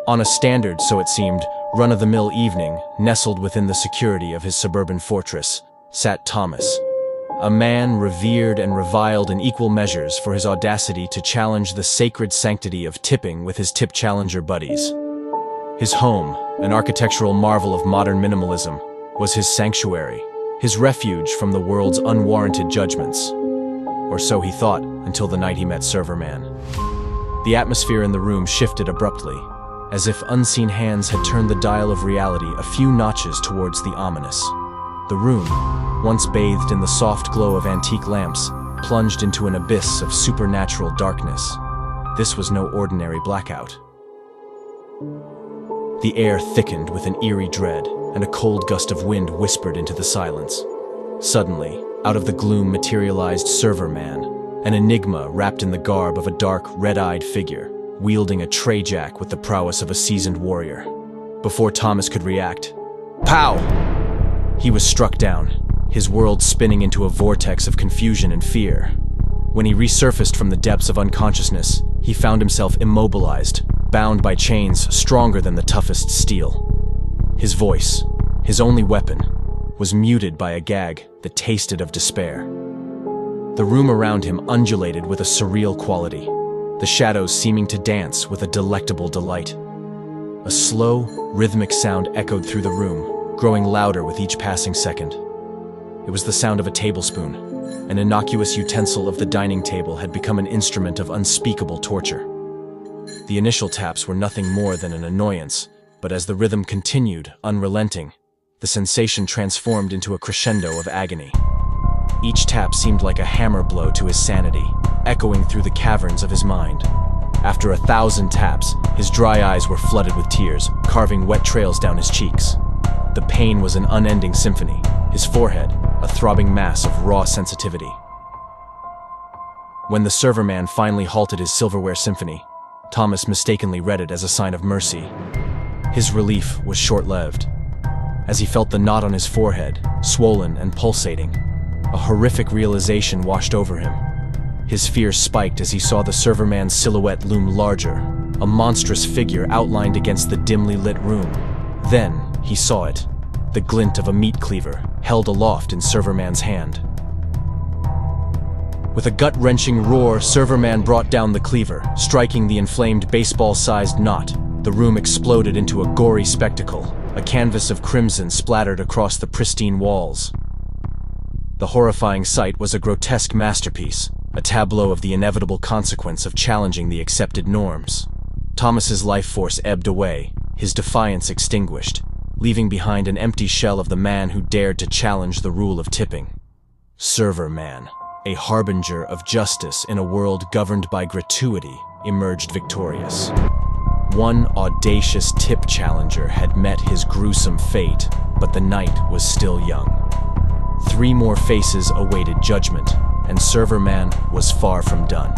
On a standard, so it seemed, run-of-the-mill evening, nestled within the security of his suburban fortress, sat Thomas, a man revered and reviled in equal measures for his audacity to challenge the sacred sanctity of tipping with his tip challenger buddies. His home, an architectural marvel of modern minimalism, was his sanctuary, his refuge from the world's unwarranted judgments. Or so he thought, until the night he met Serverman. The atmosphere in the room shifted abruptly, as if unseen hands had turned the dial of reality a few notches towards the ominous. The room, once bathed in the soft glow of antique lamps, plunged into an abyss of supernatural darkness. This was no ordinary blackout. The air thickened with an eerie dread, and a cold gust of wind whispered into the silence. Suddenly, out of the gloom materialized Serverman, an enigma wrapped in the garb of a dark, red-eyed figure, wielding a tray jack with the prowess of a seasoned warrior. Before Thomas could react, pow! He was struck down, his world spinning into a vortex of confusion and fear. When he resurfaced from the depths of unconsciousness, he found himself immobilized, bound by chains stronger than the toughest steel. His voice, his only weapon, was muted by a gag that tasted of despair. The room around him undulated with a surreal quality, the shadows seeming to dance with a delectable delight. A slow, rhythmic sound echoed through the room, growing louder with each passing second. It was the sound of a tablespoon. An innocuous utensil of the dining table had become an instrument of unspeakable torture. The initial taps were nothing more than an annoyance, but as the rhythm continued, unrelenting, the sensation transformed into a crescendo of agony. Each tap seemed like a hammer blow to his sanity, echoing through the caverns of his mind. After 1,000 taps, his dry eyes were flooded with tears, carving wet trails down his cheeks. The pain was an unending symphony, his forehead a throbbing mass of raw sensitivity. When the Serverman finally halted his silverware symphony, Thomas mistakenly read it as a sign of mercy. His relief was short-lived. As he felt the knot on his forehead, swollen and pulsating, a horrific realization washed over him. His fear spiked as he saw the Serverman's silhouette loom larger, a monstrous figure outlined against the dimly lit room. Then he saw it, the glint of a meat cleaver, held aloft in Serverman's hand. With a gut-wrenching roar, Serverman brought down the cleaver, striking the inflamed baseball-sized knot. The room exploded into a gory spectacle, a canvas of crimson splattered across the pristine walls. The horrifying sight was a grotesque masterpiece, a tableau of the inevitable consequence of challenging the accepted norms. Thomas's life force ebbed away, his defiance extinguished, leaving behind an empty shell of the man who dared to challenge the rule of tipping. Serverman, a harbinger of justice in a world governed by gratuity, emerged victorious. One audacious tip challenger had met his gruesome fate, but the night was still young. 3 more faces awaited judgment, and Serverman was far from done.